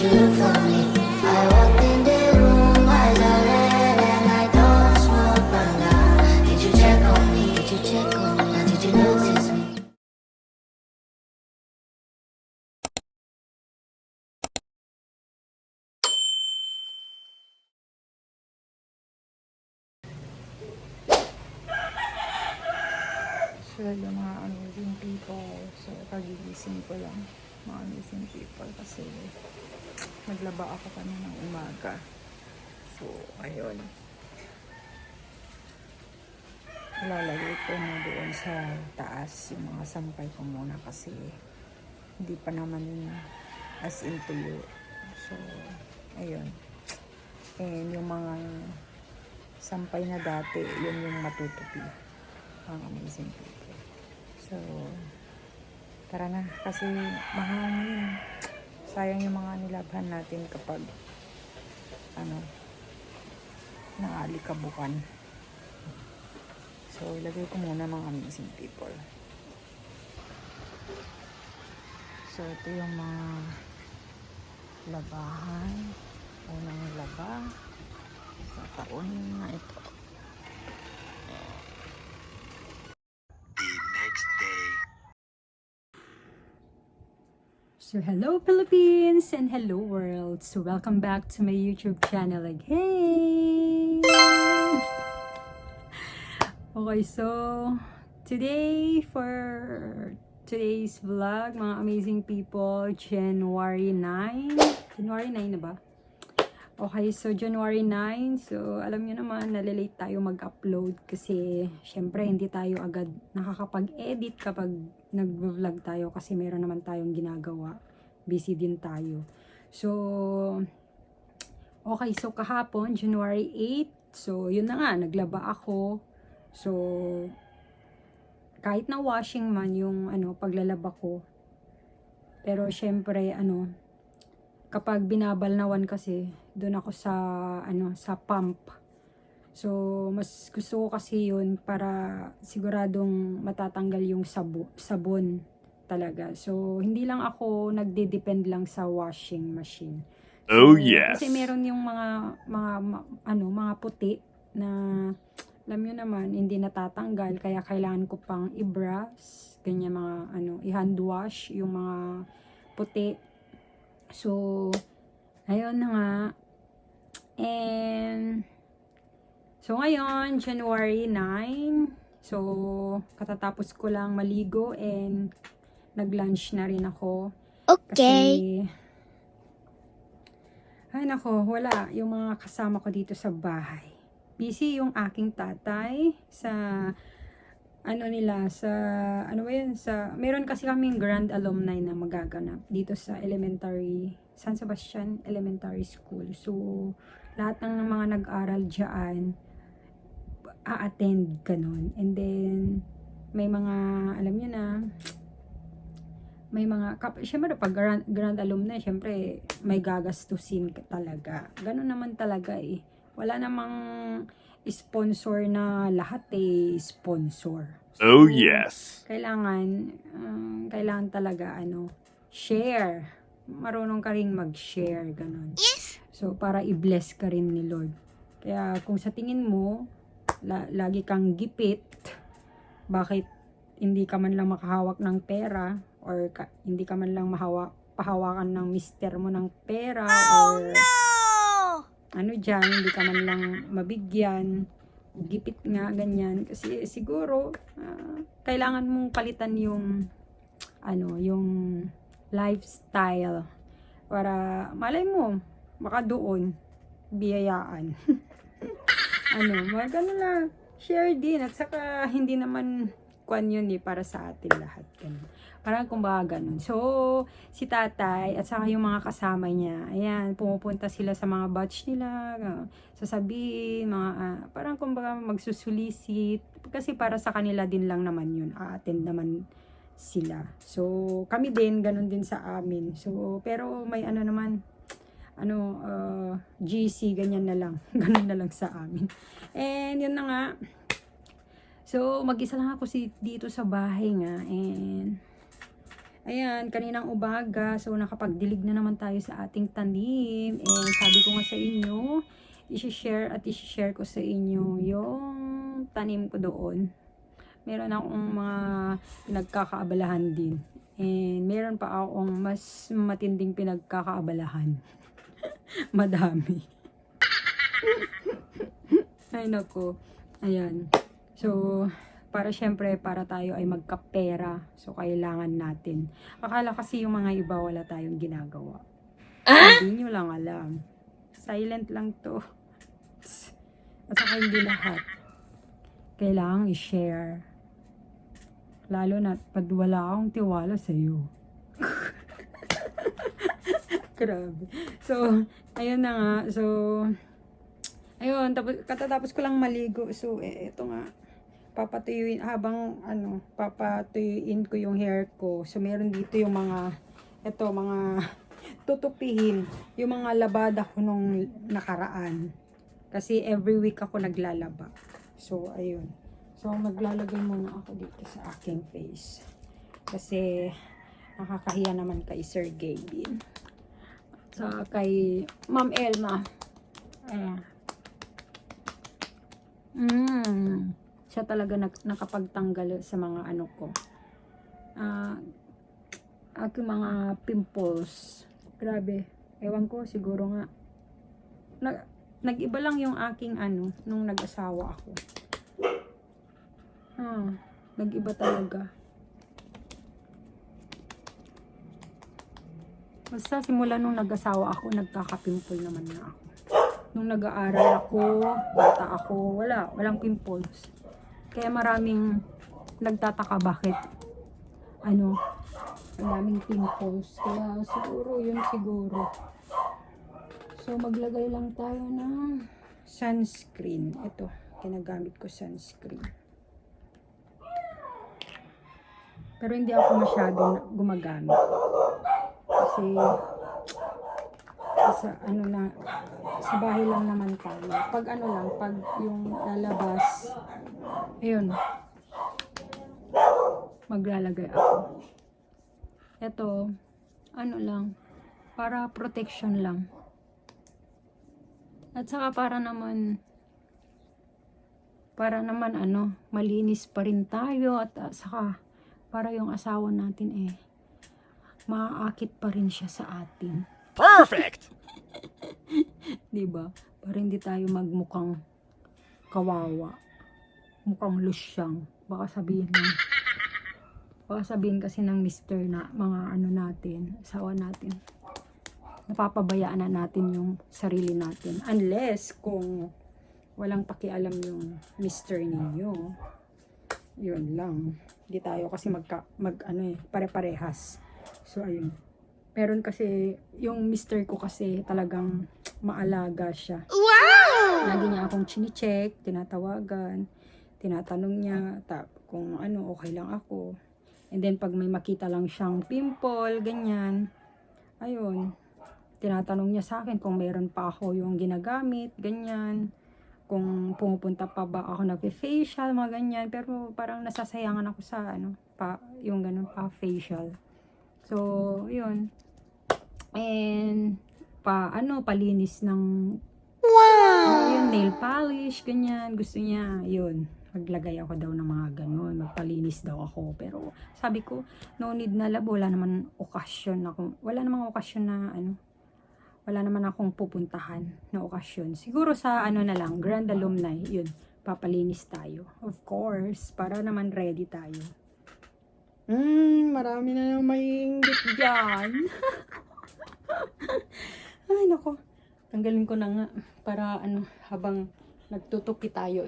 you look for me? I walked in the room, eyes are red, and I don't smoke banga. Did you check on me? Did you check on me? Or did you notice me? So, yung mga amazing people. So, pagigising ko lang. Mga amazing people. Kasi, naglaba ako kanina ng umaga. So, ayun. Ilalagay ko na doon sa taas yung mga sampay ko muna kasi hindi pa naman as in tuyo. So, ayun. And yung mga sampay na dati, yun yung matutupi. Mga amazing people. So, tara na. Kasi mahangin. Sayang yung mga nilabhan natin kapag naalikabukan. So, ilagay ko muna mga amazing people. So, ito yung mga labahan. Unang laba. Sa taon na ito. So, hello Philippines and hello world. So, welcome back to my YouTube channel again. Okay, so today for today's vlog, mga amazing people, January 9. January 9 na ba? Okay, so January 9. So, alam nyo naman, nalilate tayo mag-upload kasi syempre hindi tayo agad nakakapag-edit kapag nag-vlog tayo kasi meron naman tayong ginagawa. Busy din tayo. So, okay, so kahapon, January 8. So, yun na nga, naglaba ako. So, kahit na washing man yung paglalaba ko. Pero syempre, kapag binabalnawan kasi, doon ako sa pump. So, mas gusto ko kasi yun para siguradong matatanggal yung sabon talaga. So, hindi lang ako nagde-depend lang sa washing machine. So, Oh yes. Kasi meron yung mga puti na alam nyo naman, hindi natatanggal. Kaya kailangan ko pang i-brush, ganyan mga i-hand wash yung mga puti. So, ayun na nga. And, so ngayon, January 9. So, katatapos ko lang maligo and nag-lunch na rin ako. Okay. Kasi, ay nako, wala yung mga kasama ko dito sa bahay. Busy yung aking tatay sa meron kasi kaming grand alumni na magaganap dito sa San Sebastian Elementary School. So, lahat ng mga nag-aral dyan, a-attend ganun. And then, may mga, alam nyo na, may mga, syempre pag grand alumni, syempre may gagastusin talaga. Ganun naman talaga eh. Wala namang sponsor na lahat sponsor. Oh So, yes. Kailangan talaga share. Marunong ka rin mag-share, ganun. Yes. So, para i-bless ka rin ni Lord. Kaya kung sa tingin mo, lagi kang gipit, bakit hindi ka man lang makahawak ng pera or hindi ka man lang pahawakan ng mister mo ng pera or hindi ka man lang mabigyan, gipit nga, ganyan. Kasi siguro, kailangan mong palitan yung lifestyle. Para, malay mo, baka doon, biyayaan. Magano lang, share din. At saka, hindi naman, yun para sa atin lahat. Ganun. Parang kumbaga ganun. So, si tatay at saka yung mga kasama niya, ayan, pumupunta sila sa mga batch nila, sasabihin, parang kumbaga magsusulisit. Kasi para sa kanila din lang naman yun, a-attend naman sila. So, kami din, ganun din sa amin. So, pero may GC, ganyan na lang. Ganun na lang sa amin. And, yun na nga. So, mag-isa lang ako dito sa bahay nga. And, Ayan, kaninang umaga, so nakapagdilig na naman tayo sa ating tanim. And sabi ko nga sa inyo, i-share ko sa inyo yung tanim ko doon. Meron akong mga pinagkakaabalahan din. And meron pa akong mas matinding pinagkakaabalahan. Madami. Ay nako. Ayan. So, syempre, para tayo ay magkapera. So, kailangan natin. Akala kasi yung mga iba wala tayong ginagawa. Hindi nyo lang alam. Silent lang to. At saka hindi lahat. Kailangan i-share. Lalo na pag wala akong tiwala sa'yo. Grabe. So, ayun na nga. So, ayun. Katatapos ko lang maligo. So, eto nga. Papatuyuin papatuyuin ko yung hair ko. So meron dito yung mga tutupihin, yung mga labada ko nung nakaraan. Kasi every week ako naglalaba. So ayun. So maglalagay muna ako dito sa aking face. Kasi nakakahiya naman kay Sir Gavin. Sa kay Ma'am Elma. Ayan. Siya talaga nakapagtanggal sa mga ano ko. Aking mga pimples. Grabe. Ewan ko, siguro nga. Nag-iba lang yung aking nung nag-asawa ako. Nag-iba talaga. Basta simula nung nag-asawa ako, nagkaka-pimple naman na ako. Nung nag-aaral ako, bata ako, walang pimples. Kaya maraming nagtataka bakit maraming pimples. Kaya yun siguro. So maglagay lang tayo ng sunscreen. Ito, ginagamit ko sunscreen. Pero hindi ako masyadong gumagamit. Kasi sa bahay lang naman tayo. Pag pag yung lalabas, ayun, maglalagay ako. Ito, lang, para protection lang. At saka para naman malinis pa rin tayo at saka para yung asawa natin maaakit pa rin siya sa atin. Perfect! Diba? Para hindi tayo magmukhang kawawa. Mukhang lusyang. Baka sabihin kasi ng mister na mga natin, asawa natin. Napapabayaan na natin yung sarili natin. Unless kung walang pakialam yung mister ninyo. Yun lang. Hindi tayo kasi pare-parehas. So ayun. Meron kasi, yung mister ko kasi talagang maalaga siya. Wow! Lagi niya akong chine-check, tinatawagan, tinatanong niya kung okay lang ako. And then pag may makita lang siyang pimple, ganyan, ayun, tinatanong niya sa akin kung meron pa ako yung ginagamit, ganyan, kung pumupunta pa ba ako nag-facial, mga ganyan. Pero parang nasasayangan ako sa yung ganun pa, facial. So, yun. And palinis ng yung nail polish, ganyan. Gusto niya, yun, maglagay ako daw ng mga ganun, magpalinis daw ako. Pero sabi ko, no need na labo, wala namang okasyon wala naman akong pupuntahan na okasyon. Siguro sa na lang, Grand Alumni, yun, papalinis tayo. Of course, para naman ready tayo. Marami na nang maiinggit dyan. Ay, nako. Tanggalin ko na nga para habang nagtutupi tayo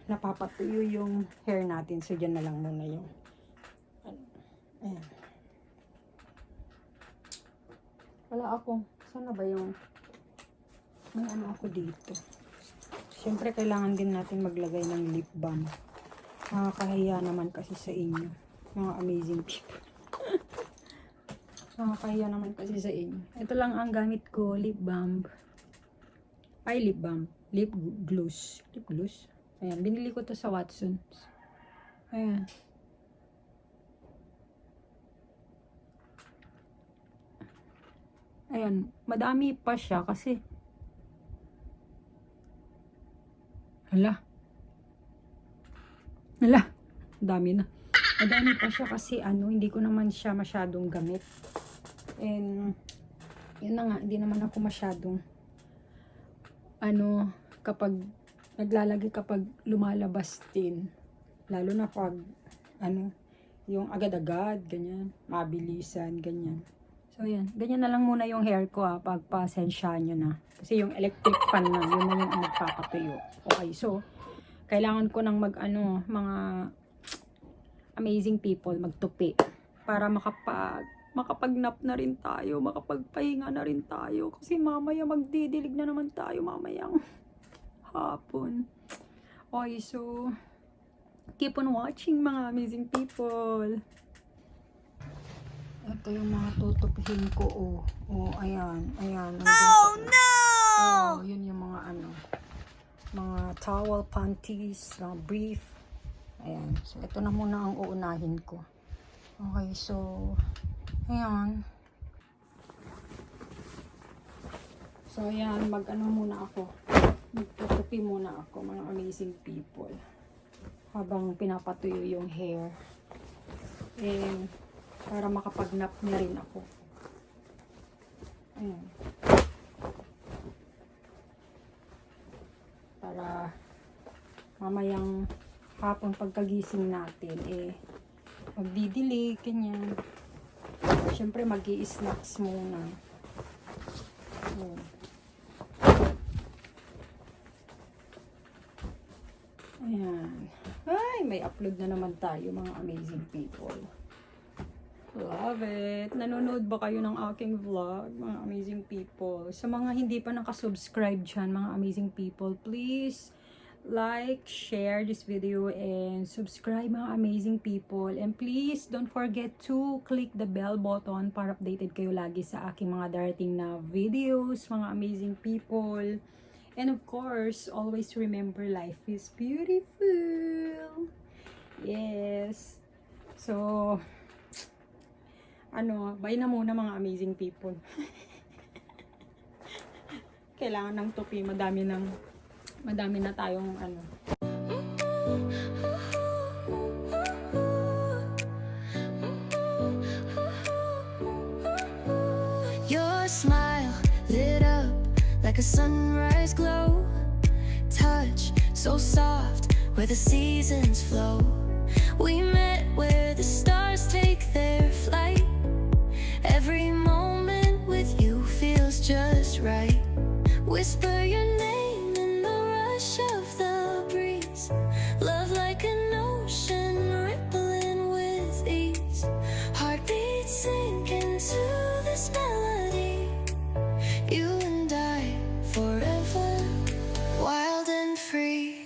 napapatuyo yung hair natin. So, dyan na lang muna yung ayan. Wala ako. Sana ba yung may ako dito? Siyempre, kailangan din natin maglagay ng lip balm. Nakakahiya naman kasi sa inyo. Mga amazing people. Nakakahiya naman kasi sa inyo. Ito lang ang gamit ko, lip balm. Lip gloss. Lip gloss? Ayan, binili ko to sa Watsons. Ayan. Ayan, madami pa siya kasi hala, dami na. Madami pa siya kasi hindi ko naman siya masyadong gamit. And, yun na nga, hindi naman ako masyadong kapag naglalagay kapag lumalabas din. Lalo na pag, yung agad-agad, ganyan, mabilisan, ganyan. So, yan. Ganyan na lang muna yung hair ko, pagpasensya nyo na. Kasi yung electric fan na, yun na yung magpapatuyo. Okay, so, kailangan ko ng mga amazing people, magtupi. Para makapag-nap na rin tayo, makapagpahinga na rin tayo. Kasi mamaya magdidilig na naman tayo, mamayang hapon. Okay, so, keep on watching mga amazing people. Ito yung mga tutupihin ko, ayan. Oh, no! Oh, yun yung mga mga towel, panties, mga brief. Ayan. So, ito na muna ang uunahin ko. Okay, so, ayan. So, ayan, muna ako. Magtutupi muna ako, mga amazing people. Habang pinapatuyo yung hair. And, para makapag-nap na rin ako. Ayan. Para mamayang hapon pagkagising natin, magdidilig, ganyan. Siyempre, mag-i-snacks muna. Ayan. Ay, may upload na naman tayo, mga amazing people. Love it. Nanonood ba kayo ng aking vlog, mga amazing people? Sa mga hindi pa nakasubscribe dyan, mga amazing people, please like, share this video, and subscribe, mga amazing people. And please, don't forget to click the bell button para updated kayo lagi sa aking mga darating na videos, mga amazing people. And of course, always remember life is beautiful. Yes. So, bye na muna mga amazing people. Kailangan ng tupi, madami na tayong Your smile lit up like a sunrise glow. Touch so soft where the seasons flow. We met where the stars take their flight. Every moment with you feels just right. Whisper your name in the rush of the breeze. Love like an ocean rippling with ease. Heartbeats sink into this melody. You and I forever, wild and free.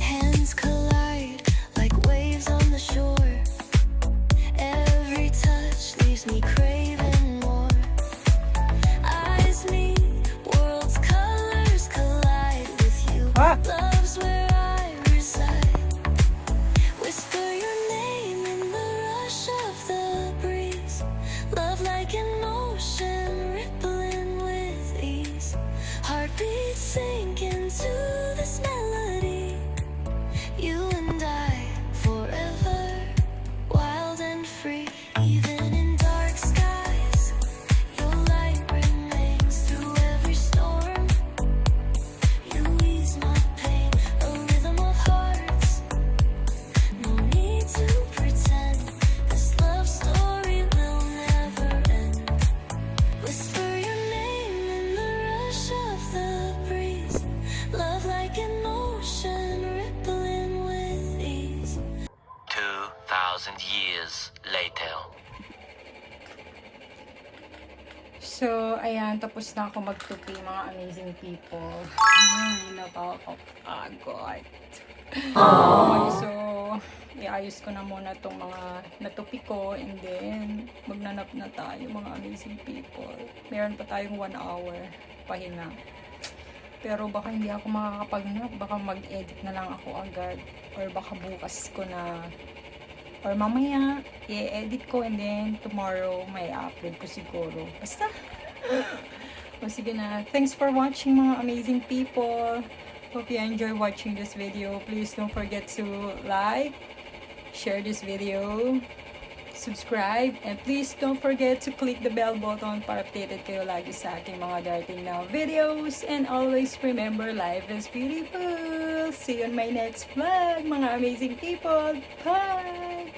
Hands collide like waves on the shore. Every touch leaves me craving more. Eyes meet, worlds' colors collide with you. Love's where I reside. Whisper your name in the rush of the breeze. Love like an ocean rippling with ease. Heartbeats sink into this melody. You and I forever, wild and free. Even in dark skies, your light remains through every storm. You ease my pain, a rhythm of hearts. No need to pretend, this love story will never end. Whisper your name in the rush of the breeze. Love like an ocean rippling with ease. 2,000 years later. So, ayan, tapos na ako magtupi, mga amazing people. Ay, nakakapagod. Okay, so, iayos ko na muna tong mga natupi ko and then magnanap na tayo mga amazing people. Meron pa tayong 1 hour pahinga. Pero baka hindi ako makakapag-nap, baka mag-edit na lang ako agad or baka bukas ko na or mamaya i-edit ko and then tomorrow may upload ko siguro. Basta o sige na. Thanks for watching mga amazing people. Hope you enjoy watching this video. Please don't forget to like, share this video, subscribe, and please don't forget to click the bell button para updated kayo lagi sa aking mga darating na videos. And always remember, life is beautiful. See you on my next vlog, mga amazing people. Bye!